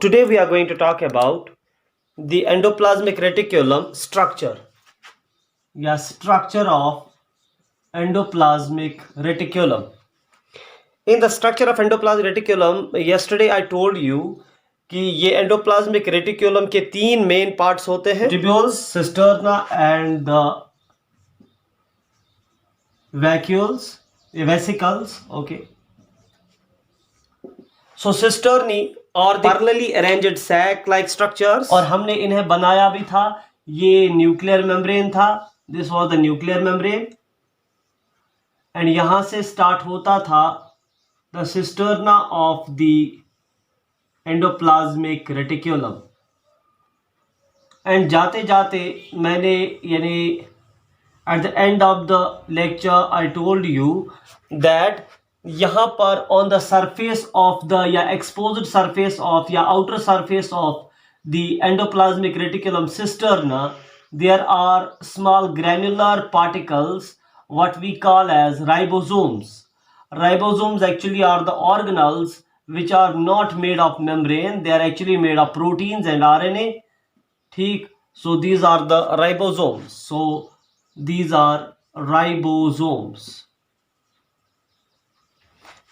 today we are going to talk about the endoplasmic reticulum structure. Structure of endoplasmic reticulum. In the structure of endoplasmic reticulum, yesterday I told you कि ये endoplasmic reticulum के तीन main parts होते हैं, tubules, cisterna and the vacuoles, vesicles. Okay, so cisternae और parallelly arranged sac like structures, और हमने इन्हें बनाया भी था. ये न्यूक्लियर मेम्ब्रेन था, this was the nuclear membrane, and यहां से स्टार्ट होता था the cisterna of the endoplasmic reticulum. And जाते जाते मैंने यानी at the end of the lecture I told you that यहाँ पर on the surface of the या एक्सपोज्ड सरफेस ऑफ या outer surface of the endoplasmic reticulum cisterna there are small granular particles what we call as ribosomes. Ribosomes actually are the organelles which are not made of membrane, they are actually made of proteins and RNA. ठीक, so these are the ribosomes. So these are ribosomes.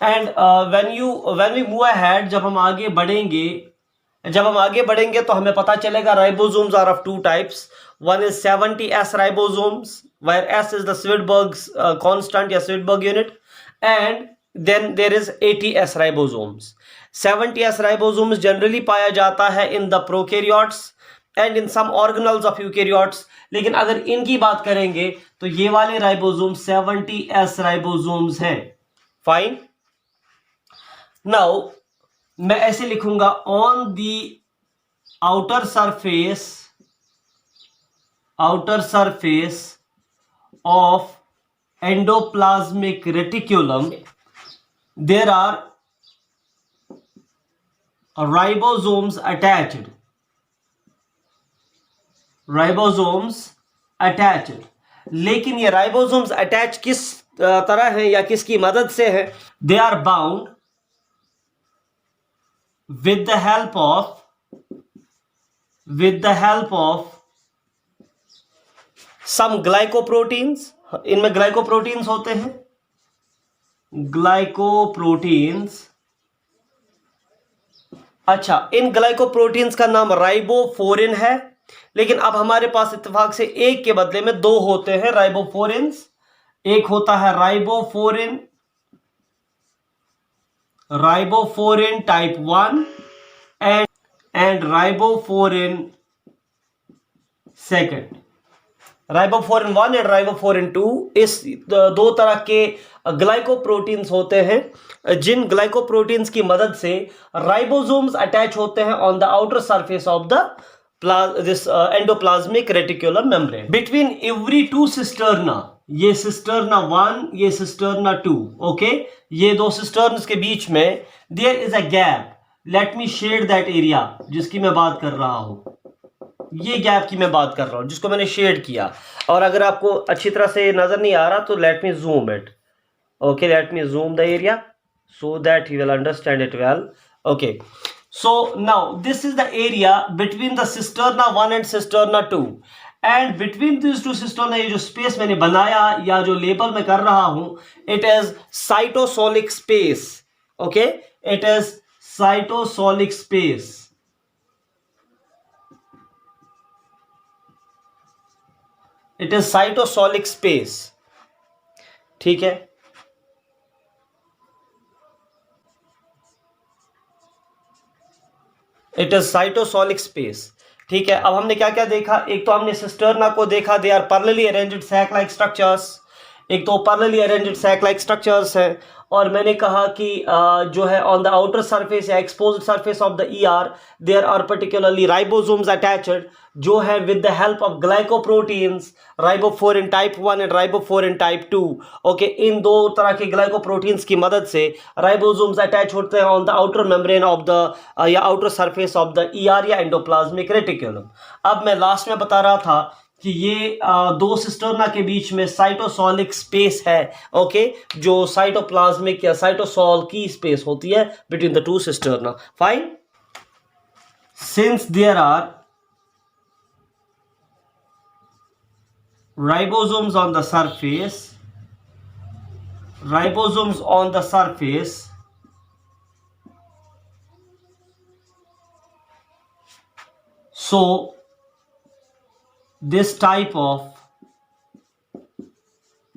And when we move ahead, जब हम आगे बढ़ेंगे तो हमें पता चलेगा ribosomes are of two types. One is 70S ribosomes, where S is the Swedberg's constant या Swedberg unit, and then there is 80S ribosomes. 70S ribosomes generally पाया जाता है in the prokaryotes and in some organelles of eukaryotes. लेकिन अगर इनकी बात करेंगे तो ये वाले ribosomes 70S ribosomes हैं. Fine. Now मैं ऐसे लिखूंगा on the outer surface of endoplasmic reticulum there are ribosomes attached. लेकिन ये ribosomes attached किस तरह है या किसकी मदद से है? They are bound with the help of some glycoproteins. इनमें ग्लाइकोप्रोटीन्स होते हैं, ग्लाइकोप्रोटीन्स. अच्छा, इन ग्लाइकोप्रोटीन्स का नाम राइबोफोरिन है, लेकिन अब हमारे पास इत्तेफाक से एक के बदले में दो होते हैं राइबोफोरिन्स. एक होता है ribophorin type 1 and ribophorin second. Ribophorin 1 and ribophorin 2 इस दो तरह के ग्लाइकोप्रोटीन्स होते हैं, जिन ग्लाइकोप्रोटीन्स की मदद से राइबोसोम्स अटैच होते हैं on the outer surface of the this endoplasmic reticulum membrane. Between every two cisterna, ये सिस्टर्ना 1, ये सिस्टर्ना 2, ओके, ये दो सिस्टर्न्स के बीच में there is a gap. Let me shade that area जिसकी मैं बात कर रहा हूं. ये गैप की मैं बात कर रहा हूं जिसको मैंने शेड किया, और अगर आपको अच्छी तरह से नजर नहीं आ रहा तो let me zoom it. Okay, let me zoom the area so that you will understand it well. Okay, so now this is the area between the cisterna 1 and cisterna 2, and between these two cisterna ये जो space मैंने बनाया या जो label मैं कर रहा हूं, it is cytosolic space. Okay, it is cytosolic space. It is cytosolic space. ठीक है, इट इज साइटोसोलिक स्पेस. ठीक है, अब हमने क्या क्या देखा? एक तो हमने सिस्टर्ना को देखा, they are parallelly arranged sac like structures. एक तो parallelly arranged sac like structures है, और मैंने कहा कि जो है ऑन द आउटर सरफेस या exposed surface of the ER there are particularly ribosomes attached, जो है with the help of glycoproteins, ribophorin type 1 and ribophorin type 2. Okay, इन दो तरह के ग्लाइकोप्रोटीन्स की मदद से राइबोसोम्स अटैच होते हैं on the outer membrane of the या outer surface of the ER या एंडोप्लाज्मिक रेटिकुलम. अब मैं लास्ट में बता रहा था कि ये दो सिस्टर्ना के बीच में साइटोसोलिक स्पेस है. ओके, जो साइटोप्लाज्मिक या साइटोसोल की स्पेस होती है between the two cisterna. Fine. since there are ribosomes on the surface, so this type of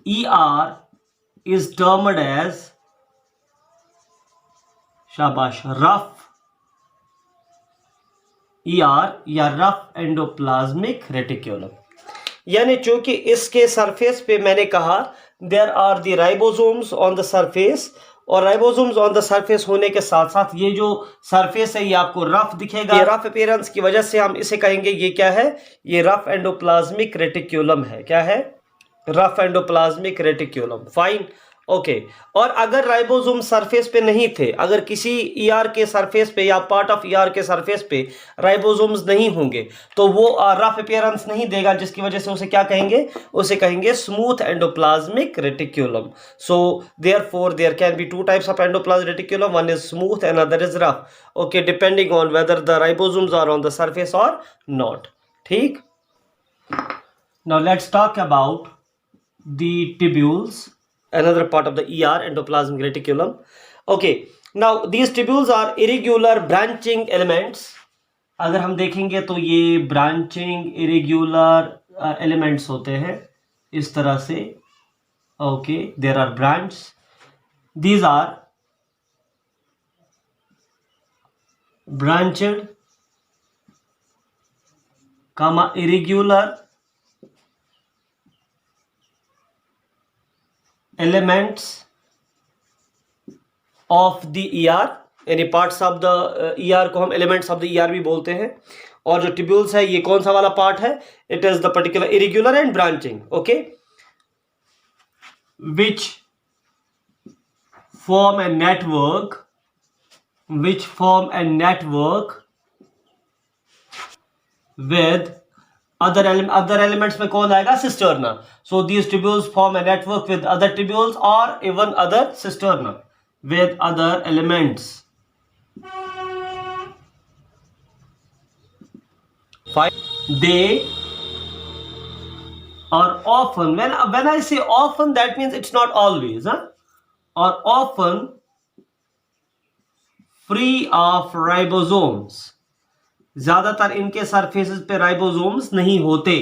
ER is termed as शाबाश रफ ER या रफ एंडोप्लाज्मिक रेटिक्यूलम। यानी चूंकि इसके सरफेस पे मैंने कहा there are the ribosomes on the surface, और ribosomes on the surface होने के साथ साथ ये जो सरफेस है ये आपको रफ दिखेगा। ये रफ अपीयरेंस की वजह से हम इसे कहेंगे ये क्या है, ये रफ एंडोप्लाज्मिक रेटिक्यूलम है। क्या है? Rough endoplasmic reticulum. Fine, okay. और अगर राइबोसोम सरफेस पे नहीं थे, अगर किसी ईआर के सरफेस पे या पार्ट ऑफ ईआर के सरफेस पे राइबोसोम्स नहीं होंगे तो वो रफ अपीयरेंस नहीं देगा, जिसकी वजह से उसे क्या कहेंगे, उसे कहेंगे smooth endoplasmic reticulum. So therefore there can be two types of endoplasmic reticulum, one is smooth and other is rough, okay, depending on whether the ribosomes are on the surface और नॉट। ठीक। Now let's talk about the tubules, another part of the ER, endoplasmic reticulum. Okay, now these tubules are irregular branching elements. अगर हम देखेंगे तो ये branching irregular elements होते हैं इस तरह से। Okay, there are branches. These are branched, irregular elements of the ER, यानी पार्ट्स ऑफ द ER को हम एलिमेंट्स ऑफ द ER भी बोलते हैं। और जो ट्यूब्यूल्स है ये कौन सा वाला पार्ट है, it is the particular irregular and branching, okay, which form a network, with other elements में कौन आएगा, cisterna. So these tubules form a network with other tubules or even other cisterna with other elements. Fine. They are often, when I say often, that means it's not always, are often free of ribosomes. ज्यादातर इनके surfaces पे ribosomes नहीं होते।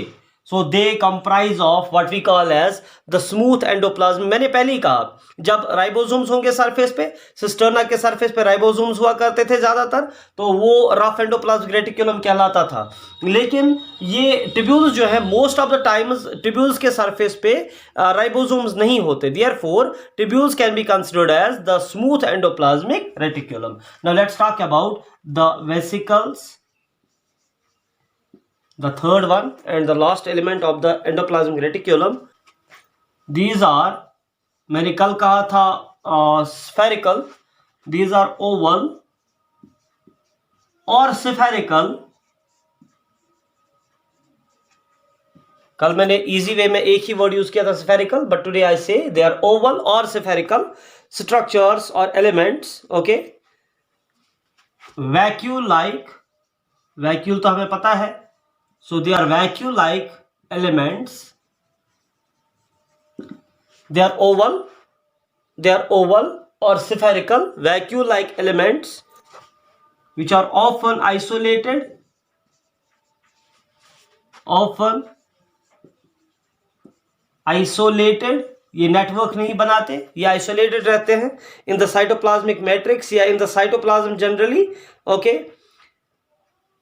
So they comprise of what we call as the smooth endoplasm. मैंने पहले ही कहा जब ribosomes होंगे सरफेस पे, सिस्टर्ना के सरफेस पे राइबोसोम्स हुआ करते थे ज्यादातर, तो वो रफ एंडोप्लाज्मिक रेटिक्यूलम कहलाता था। लेकिन ये ट्यूब्यूल्स जो है most of the times tubules के सरफेस पे राइबोसोम्स नहीं होते। Therefore tubules can be considered as the smooth endoplasmic reticulum. Now let's talk about the vesicles, the third one and the last element of the endoplasmic reticulum. These are, मैंने कल कहा था spherical, these are oval और spherical। कल मैंने easy way में एक ही word use किया था spherical, but today I say they are oval or spherical structures or elements, okay, vacuole like, vacuole तो हमें पता है, so they are vacuole like elements, they are oval or spherical vacuole like elements which are often isolated, ये network नहीं बनाते, ये isolated रहते हैं इन द साइटोप्लाज्मिक मैट्रिक्स या in the cytoplasm generally, okay.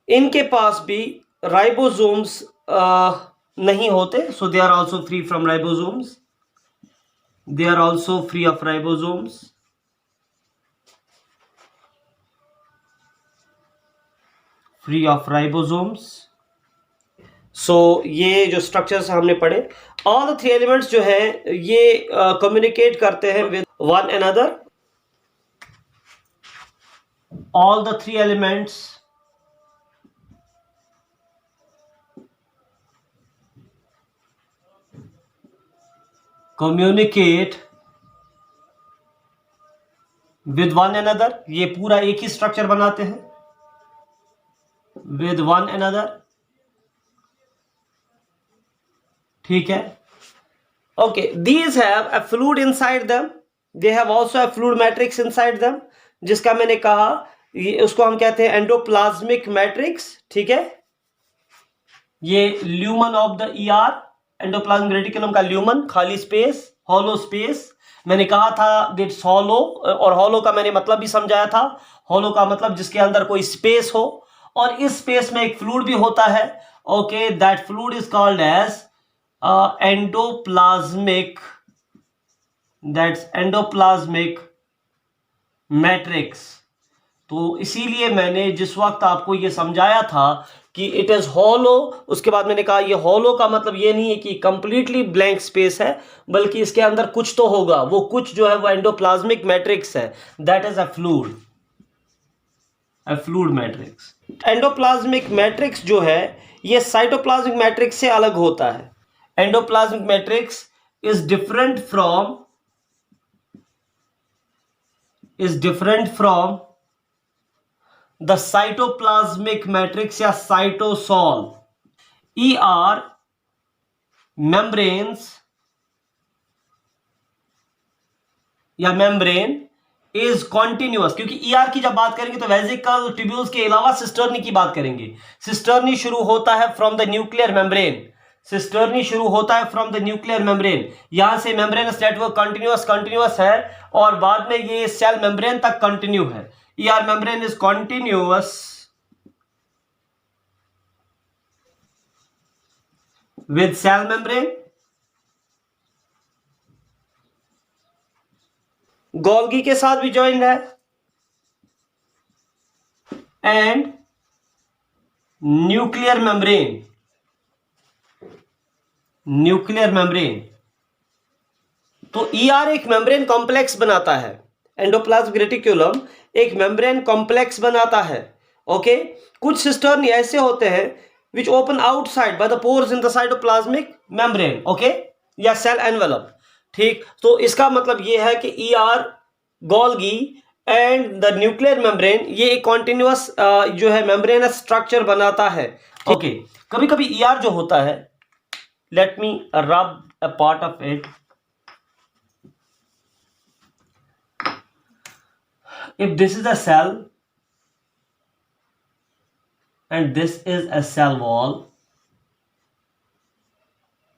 इनके पास भी राइबोसोम्स नहीं होते, so they are also free from ribosomes, they are also free of ribosomes. So ये जो स्ट्रक्चर्स हमने पढ़े, all the three elements जो है ये communicate करते हैं with one another. All the three elements communicate with one another, ये पूरा एक ही स्ट्रक्चर बनाते हैं। with one another. ठीक है. Okay, these have a fluid inside them. They have also a fluid matrix inside them, जिसका मैंने कहा ये उसको हम कहते हैं एंडोप्लाज्मिक मैट्रिक्स. ठीक है, ये lumen of the ER, endoplasmic reticulum का ल्यूमन, खाली स्पेस, हॉलो स्पेस. मैंने कहा था दिट्स हॉलो, और हॉलो का मैंने मतलब भी समझाया था. हॉलो का मतलब जिसके अंदर कोई स्पेस हो, और इस स्पेस में एक फ्लूइड भी होता है. Okay, that fluid is called as endoplasmic, that's endoplasmic matrix. तो इसीलिए मैंने जिस वक्त आपको ये समझाया था कि इट इज हॉलो, उसके बाद मैंने कहा ये हॉलो का मतलब ये नहीं है कि कंप्लीटली ब्लैंक स्पेस है, बल्कि इसके अंदर कुछ तो होगा. वो कुछ जो है वो एंडोप्लाज्मिक मैट्रिक्स है. That is a fluid, a fluid matrix. Endoplasmic matrix जो है ये साइटोप्लाज्मिक मैट्रिक्स से अलग होता है. Endoplasmic matrix is different from the cytoplasmic matrix या cytosol. ER membranes या membrane is continuous, क्योंकि ER की जब बात करेंगे तो वेसिकल ट्यूब्यूल्स के अलावा सिस्टर्नी की बात करेंगे. सिस्टर्नी शुरू होता है from the nuclear membrane. Cisternae शुरू होता है फ्रॉम द न्यूक्लियर मेम्ब्रेन. यहां से मेम्ब्रेनस नेटवर्क कंटिन्यूअस है, और बाद में ये सेल मेम्ब्रेन तक कंटिन्यू है. ER membrane is continuous with cell membrane. Golgi के साथ भी ज्वाइंट है, एंड न्यूक्लियर मेम्ब्रेन. तो ER एक मेम्ब्रेन कॉम्प्लेक्स बनाता है. एंडोप्लाज्मिक रेटिकुलम एक मेम्ब्रेन कॉम्प्लेक्स बनाता है. ओके, कुछ सिस्टर्नी ऐसे होते हैं which open outside by the pores in the cytoplasmic membrane. Okay, या सेल एनवेलप. ठीक, तो इसका मतलब ये है कि ER, Golgi and the nuclear membrane ये एक कॉन्टिन्यूअस जो है मेम्ब्रेनस स्ट्रक्चर बनाता है. ओके, कभी कभी ER जो होता है, लेट मी रब a part of it. If this is a cell and this is a cell wall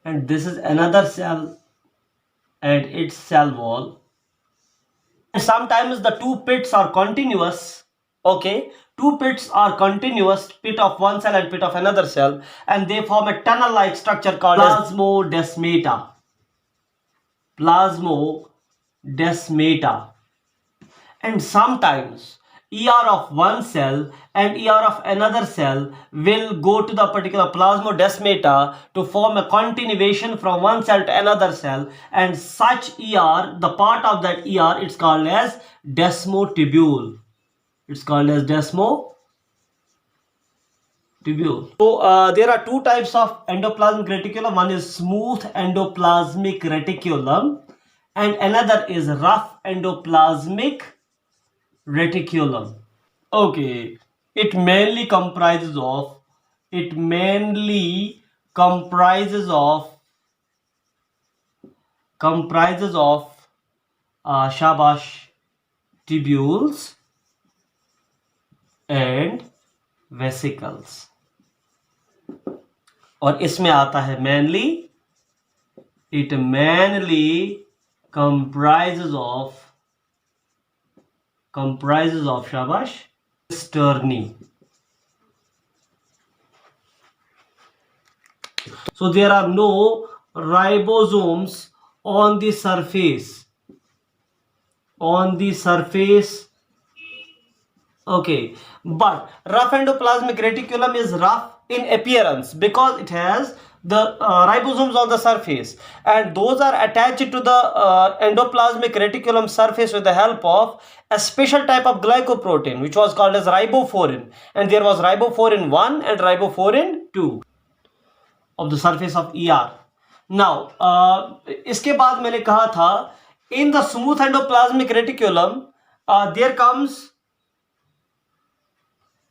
and this is another cell and its cell wall, and sometimes the two pits are continuous. Okay, two pits are continuous, pit of one cell and pit of another cell, and they form a tunnel like structure called plasmodesmata. And sometimes ER of one cell and ER of another cell will go to the particular plasmodesmata to form a continuation from one cell to another cell, and such ER, the part of that ER, it's called as desmotubule. So there are two types of endoplasmic reticulum. One is smooth endoplasmic reticulum and another is rough endoplasmic reticulum. Okay, it mainly comprises of shabash tubules and vesicles. और इसमें आता है it mainly comprises of shabash cisternae. So there are no ribosomes on the surface. Okay, but rough endoplasmic reticulum is rough in appearance because it has the ribosomes on the surface, and those are attached to the endoplasmic reticulum surface with the help of a special type of glycoprotein which was called as ribofourin, and there was ribofourin 1 and ribofourin 2 of the surface of ER. Now इसके बाद मैंने कहा था in the smooth endoplasmic reticulum there comes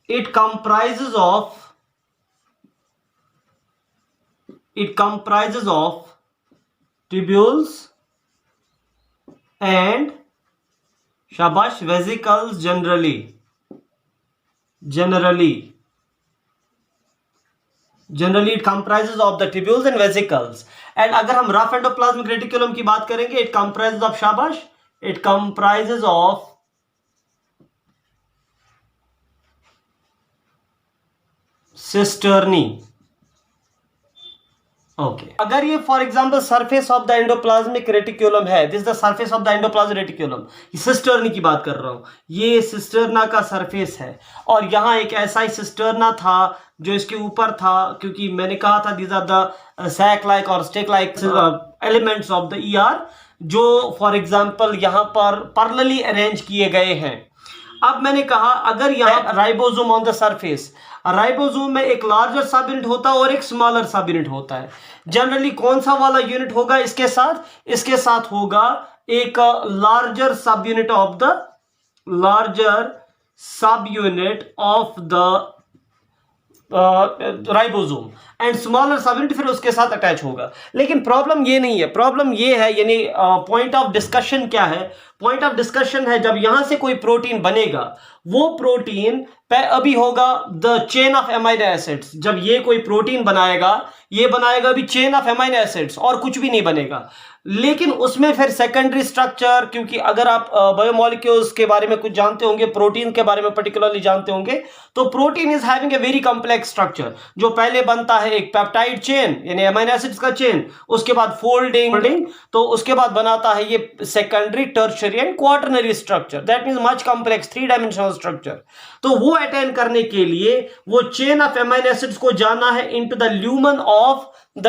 it comprises of tubules and shabash vesicles generally it comprises of the tubules and vesicles. and अगर हम rough endoplasmic reticulum की बात करेंगे, it comprises of शाबाश, it comprises of cisternae. Okay, अगर ये for example surface of the endoplasmic reticulum है, this the surface of the endoplasmic reticulum, cisternae की बात कर रहा हूं, ये सिस्टर्ना का सरफेस है और यहां एक ऐसा ही सिस्टर्ना था जो इसके ऊपर था, क्योंकि मैंने कहा था these are the sac like और stack like elements of the ER, जो फॉर एग्जांपल यहां पर पैरेलली अरेंज किए गए हैं. अब मैंने कहा अगर यहां ribosome on the surface, ribosome में एक लार्जर सब यूनिट होता है और एक स्मॉलर सब यूनिट होता है. जनरली कौन सा वाला यूनिट होगा इसके साथ होगा एक लार्जर सब unit of the ribosome and smaller सब यूनिट फिर उसके साथ अटैच होगा. लेकिन प्रॉब्लम ये नहीं है, प्रॉब्लम ये है, यानी पॉइंट ऑफ डिस्कशन क्या है? पॉइंट ऑफ डिस्कशन है जब यहां से कोई प्रोटीन बनेगा, वो प्रोटीन पे अभी होगा the chain of amino acids. जब ये कोई प्रोटीन बनाएगा, ये बनाएगा अभी चेन ऑफ एमाइनो एसिड्स और कुछ भी नहीं बनेगा. लेकिन उसमें फिर सेकेंडरी स्ट्रक्चर, क्योंकि अगर आप बायोमोलिक्यूल्स के बारे में कुछ जानते होंगे, प्रोटीन के बारे में पर्टिकुलरली जानते होंगे, तो protein is having a very complex structure. जो पहले बनता है एक पेप्टाइड चेन यानी एमाइनो एसिड्स का चेन, उसके बाद फोल्डिंग, तो उसके बाद बनाता है ये secondary, tertiary and quaternary structure. That means much complex 3 dimensional structure. तो वो अटेन करने के लिए वो चेन ऑफ एमाइनो एसिड्स को जाना है into the lumen of the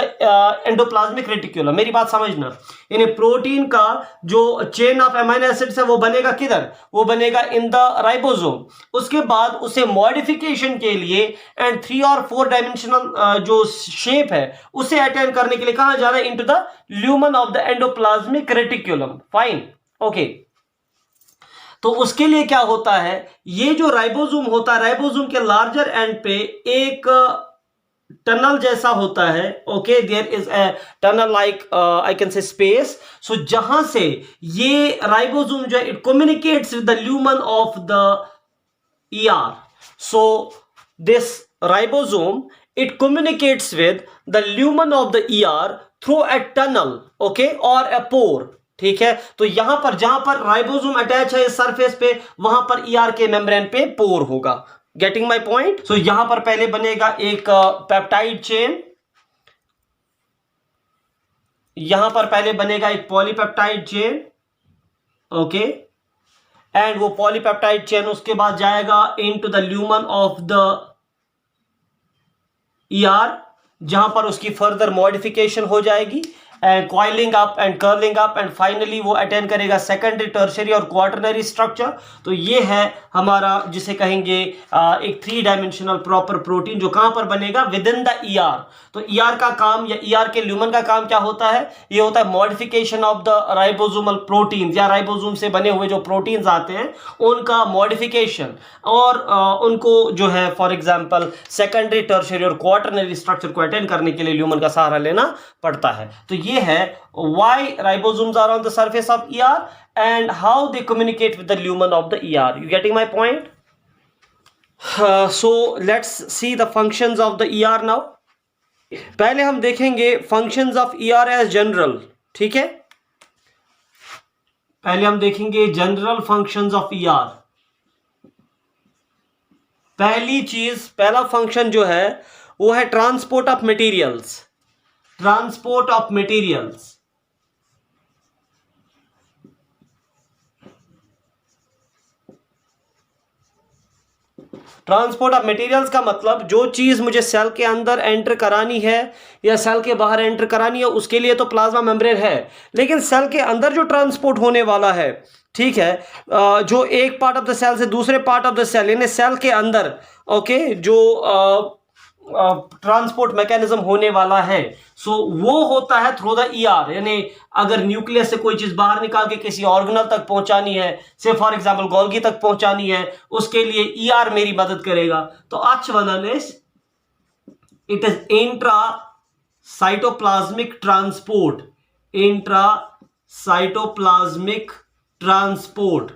endoplasmic reticulum. मेरी बात समझना, यानी प्रोटीन का जो चेन ऑफ एमाइनो एसिड्स है वो बनेगा किधर? वो बनेगा इन द राइबोसोम. उसके बाद उसे मॉडिफिकेशन के लिए एंड 3 और 4 डायमेंशनल जो शेप है उसे अटेन करने के लिए कहां जाना है? Into the lumen of the endoplasmic reticulum. Fine, okay. तो उसके लिए क्या होता है, ये जो राइबोसोम होता है, राइबोसोम के लार्जर एंड पे एक टनल जैसा होता है. Okay, there is a tunnel like I can say space. So जहां से ये राइबोसोम जो है it communicates with the lumen of the ER. So this ribosome it communicates with the lumen of the ER through a tunnel, okay, और a पोर. ठीक है, तो यहां पर जहां पर राइबोसोम अटैच है इस सरफेस पे, वहां पर ईआर के मेम्ब्रेन पे पोर होगा. Getting my point? सो यहां पर पहले बनेगा एक पेप्टाइड चेन, यहां पर पहले बनेगा एक पॉलीपेप्टाइड चेन. ओके, एंड वो पॉलीपेप्टाइड चेन उसके बाद जाएगा into the lumen of the ER, जहां पर उसकी फर्दर मॉडिफिकेशन हो जाएगी and coiling up and curling up and finally वो अटेन करेगा सेकेंडरी, टर्शियरी और क्वाटरनरी स्ट्रक्चर. तो ये है हमारा जिसे कहेंगे एक 3 डायमेंशनल प्रॉपर प्रोटीन, जो कहां पर बनेगा? With in the ER. तो ईआर का काम या ईआर के ल्यूमन का काम क्या होता है? ये होता है modification of the ribosomal protein, या राइबोसोम से बने हुए जो प्रोटीन्स आते हैं उनका मॉडिफिकेशन, और उनको जो है फॉर एग्जाम्पल सेकेंडरी, टर्शियरी और क्वाटरनरी स्ट्रक्चर को अटेन करने के लिए ल्यूमन का सहारा लेना पड़ता है. तो ये है why ribosomes are on the surface of ER and how they communicate with the lumen of the ER. You getting my point? So let's see the functions of the ER now. पहले हम देखेंगे functions of ER as general. ठीक है, पहले हम देखेंगे general functions of ER. पहली चीज, पहला फंक्शन जो है वो है transport of materials. Transport of materials. Transport of materials का मतलब जो चीज मुझे सेल के अंदर एंटर करानी है या सेल के बाहर एंटर करानी है, उसके लिए तो प्लाज्मा मेम्ब्रेन है. लेकिन सेल के अंदर जो ट्रांसपोर्ट होने वाला है, ठीक है, जो एक पार्ट ऑफ द सेल से दूसरे पार्ट ऑफ द सेल, यानी सेल के अंदर, ओके, जो ट्रांसपोर्ट मैकेनिज्म होने वाला है, सो वो होता है थ्रू द ईआर। यानी अगर न्यूक्लियस से कोई चीज बाहर निकाल के किसी ऑर्गेनल तक पहुंचानी है, से फॉर एग्जांपल गोल्गी तक पहुंचानी है, उसके लिए ईआर मेरी मदद करेगा। तो आज oneness it is intra cytoplasmic transport, intra cytoplasmic transport,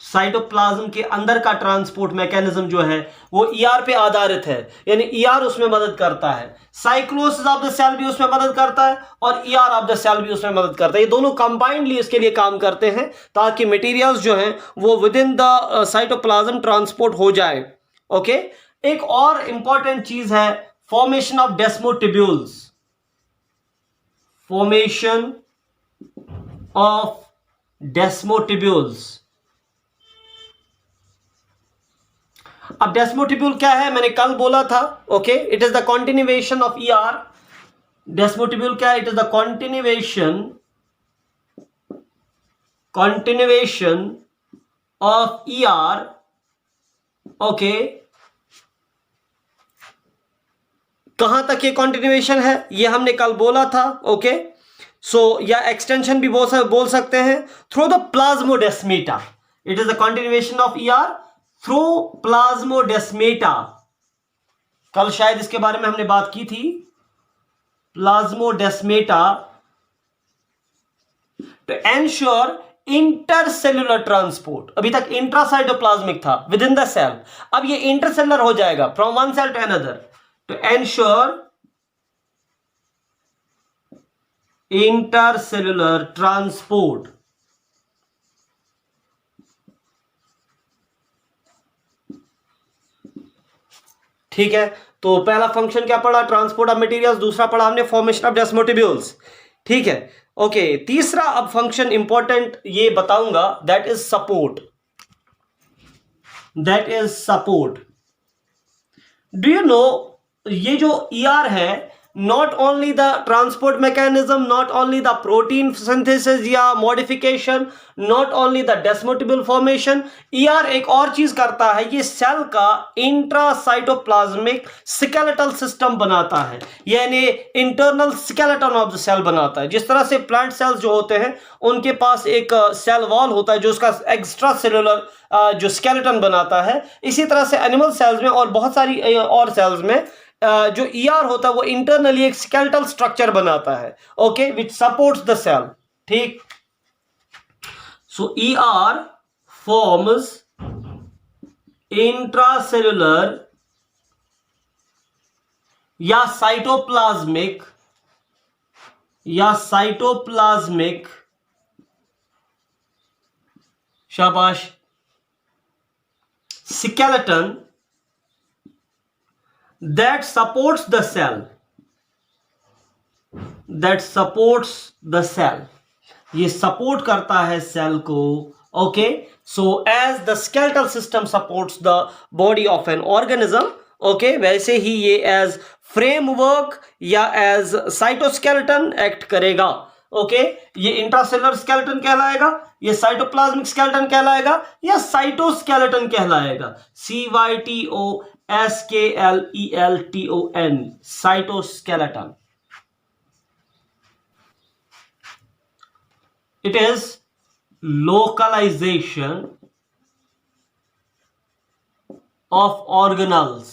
cytoplasm के अंदर का ट्रांसपोर्ट मैकेनिज्म जो है वो ईआर पे आधारित है, यानी ईआर उसमें मदद करता है। साइक्लोसिस ऑफ द सेल भी उसमें मदद करता है और ईआर ऑफ द सेल भी उसमें मदद करता है। ये दोनों कंबाइंडली इसके लिए काम करते हैं ताकि मटेरियल्स जो हैं वो within the cytoplasm transport हो जाए। ओके, एक और इंपॉर्टेंट चीज है formation of desmotubules, formation of desmotubules. अब डेस्मोटिब्यूल क्या है, मैंने कल बोला था। Okay, it is the continuation of ER. Desmotubule क्या है, it is the continuation of ER. Okay, कहां तक ये कंटिन्यूएशन है ये हमने कल बोला था। ओके, सो या एक्सटेंशन भी बोल सकते हैं through the plasmodesmata. It is the continuation of ER through plasmodesmata. कल शायद इसके बारे में हमने बात की थी, plasmodesmata to ensure intercellular transport. अभी तक इंट्रासाइटोप्लाज्मिक था विद इन द सेल, अब ये इंटरसेलुलर हो जाएगा from one cell to another, to ensure intercellular transport. ठीक है, तो पहला फंक्शन क्या पढ़ा, ट्रांसपोर्ट ऑफ मटेरियल्स, दूसरा पढ़ा हमने फॉर्मेशन ऑफ डेस्मोटिब्यूल्स। ठीक है, ओके, तीसरा अब फंक्शन इंपॉर्टेंट ये बताऊंगा, that is support, that is support. Do you know ये जो ईआर है, not only the transport mechanism, not only the protein synthesis या modification, not only the desmotable formation, ER एक और चीज करता है, ये सेल का इंट्रासाइटोप्लाज्मिक स्केलेटल सिस्टम बनाता है, यानी internal skeleton of the cell बनाता है। जिस तरह से प्लांट सेल्स जो होते हैं उनके पास एक सेल वॉल होता है जो उसका एक्स्ट्रा सेलुलर जो स्केलेटन बनाता है, इसी तरह से एनिमल सेल्स में और बहुत सारी और सेल्स में जो ईआर होता है वो इंटरनली एक स्केलेटल स्ट्रक्चर बनाता है, okay, which supports the cell. ठीक, सो ईआर फॉर्म्स इंट्रासेल्युलर या साइटोप्लाज्मिक शाबाश skeleton that supports the cell, ये सपोर्ट करता है सेल को। Okay, so as the skeletal system supports the body of an organism, okay, वैसे ही ये एज फ्रेमवर्क या एज साइटोस्केलेटन एक्ट करेगा। ओके, ये इंट्रासेलुलर स्केलेटन कहलाएगा, ये साइटोप्लाज्मिक स्केलेटन कहलाएगा या साइटोस्केलेटन कहलाएगा, CYTOSKLELTON, cytoskeleton. It is localization of organelles.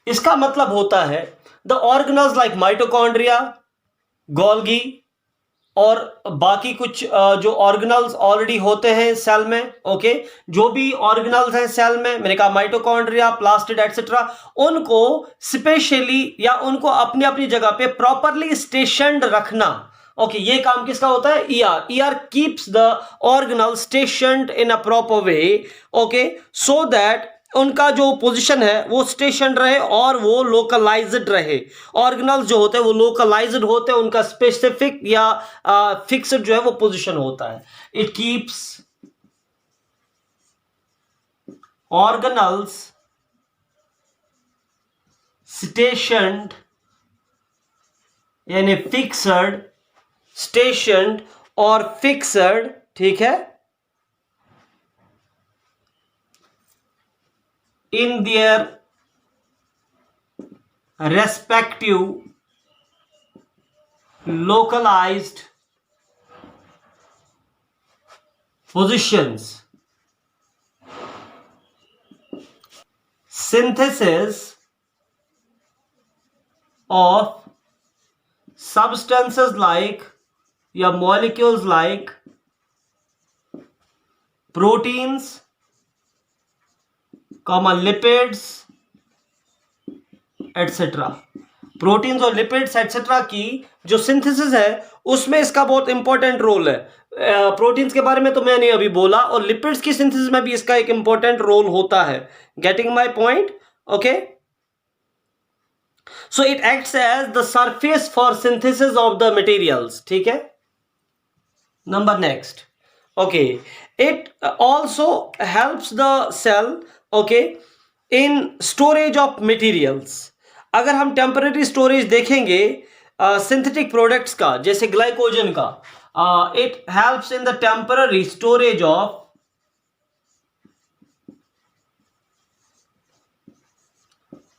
इसका मतलब होता है the organelles like mitochondria, Golgi और बाकी कुछ जो ऑर्गेनल्स ऑलरेडी होते हैं सेल में। ओके, जो भी ऑर्गेनल्स हैं सेल में, मैंने कहा माइटोकॉन्ड्रिया, प्लास्टिड एटसेट्रा, उनको स्पेशली या उनको अपनी अपनी जगह पे प्रॉपरली स्टेशनड रखना। ओके, ये काम किसका होता है, ER keeps the organelle स्टेशनड in a proper way, okay, so that उनका जो पोजीशन है वो स्टेशन रहे और वो लोकलाइज्ड रहे। ऑर्गेनल्स जो होते हैं वो लोकलाइज्ड होते हैं, उनका स्पेसिफिक या फिक्स्ड जो है वो पोजीशन होता है। इट कीप्स ऑर्गेनल्स स्टेशनड, यानी फिक्स्ड, स्टेशनड और फिक्स्ड, ठीक है, in their respective localized positions. Synthesis of substances like या molecules like proteins, lipids, etc. Proteins और लिपिड्स एटसेट्रा की जो सिंथेसिस है उसमें इसका बहुत इंपॉर्टेंट रोल है. प्रोटीन्स के बारे में तो मैंने अभी बोला, और लिपिड्स की सिंथेसिस में भी इसका एक इंपॉर्टेंट रोल होता है. Getting my point? Okay. So it acts as the surface for synthesis of the materials. ठीक है. Number next. Okay. It also helps the cell okay in storage of materials. अगर हम टेम्पररी स्टोरेज देखेंगे synthetic products का, जैसे glycogen का, it helps in the temporary storage of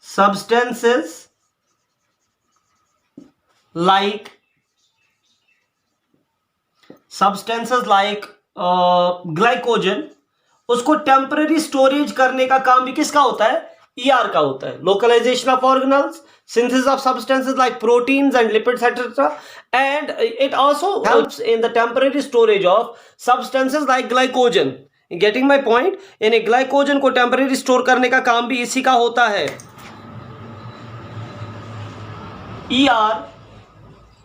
substances like glycogen. उसको temporary storage करने का काम भी किसका होता है? ER का होता है. Localisation of organelles, synthesis of substances like proteins and lipids etc. and it also helps in the temporary storage of substances like glycogen. Getting my point? यानी ग्लाइकोजन को टेम्पररी स्टोर करने का काम भी इसी का होता है. ER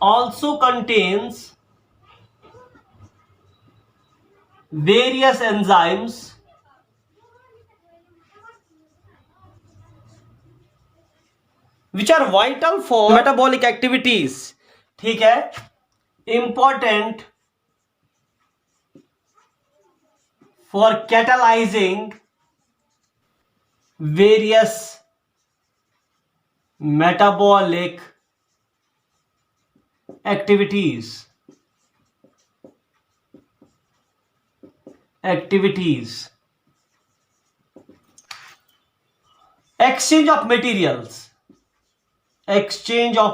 also contains various enzymes which are vital for metabolic activities. ठीक है. Important for catalyzing various metabolic activities. Exchange of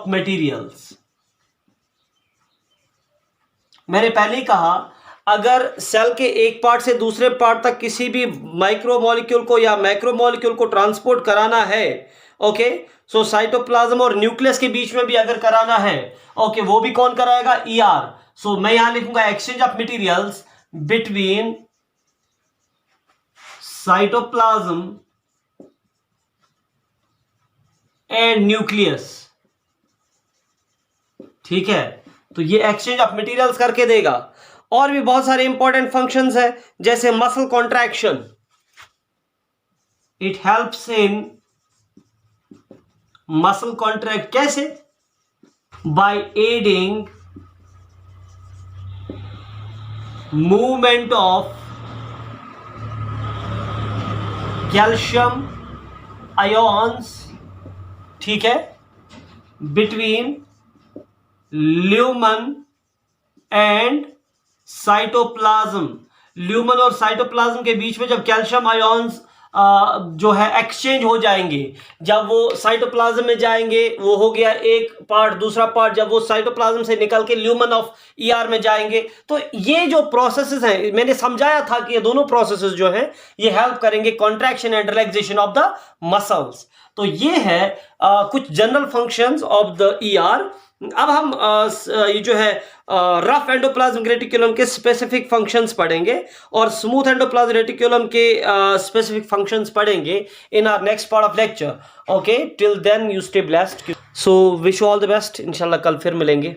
materials. मैंने पहले ही कहा, अगर सेल के एक पार्ट से दूसरे पार्ट तक किसी भी माइक्रो मॉलिक्यूल को या मैक्रो मॉलिक्यूल को ट्रांसपोर्ट कराना है, ओके, सो साइटोप्लाज्म और न्यूक्लियस के बीच में भी अगर कराना है, ओके, वो भी कौन कराएगा? ER. सो मैं यहां लिखूंगा exchange of materials between cytoplasm and nucleus. ठीक है. तो ये एक्सचेंज ऑफ मटेरियल्स करके देगा. और भी बहुत सारे इंपॉर्टेंट फंक्शंस है, जैसे muscle contraction. It helps in muscle contract. कैसे? By aiding movement of calcium ions. ठीक है. Between lumen and cytoplasm. Lumen और साइटोप्लाज्म के बीच में जब कैल्शियम आयोन्स जो है एक्सचेंज हो जाएंगे, जब वो साइटोप्लाज्म में जाएंगे, वो हो गया एक पार्ट. दूसरा पार्ट जब वो साइटोप्लाज्म से निकल के ल्यूमन ऑफ ER में जाएंगे, तो ये जो प्रोसेसेस हैं, मैंने समझाया था कि ये दोनों प्रोसेसेस जो हैं ये हेल्प करेंगे contraction and relaxation of the muscles. तो ये है कुछ general functions of the ER. अब हम ये जो है रफ एंडोप्लाज्मिक रेटिकुलम के स्पेसिफिक फंक्शंस पढ़ेंगे और स्मूथ एंडोप्लाज्मिक रेटिकुलम के स्पेसिफिक फंक्शंस पढ़ेंगे in our next part of lecture. Okay, till then you stay blessed. So wish you all the best. इंशाल्लाह कल फिर मिलेंगे.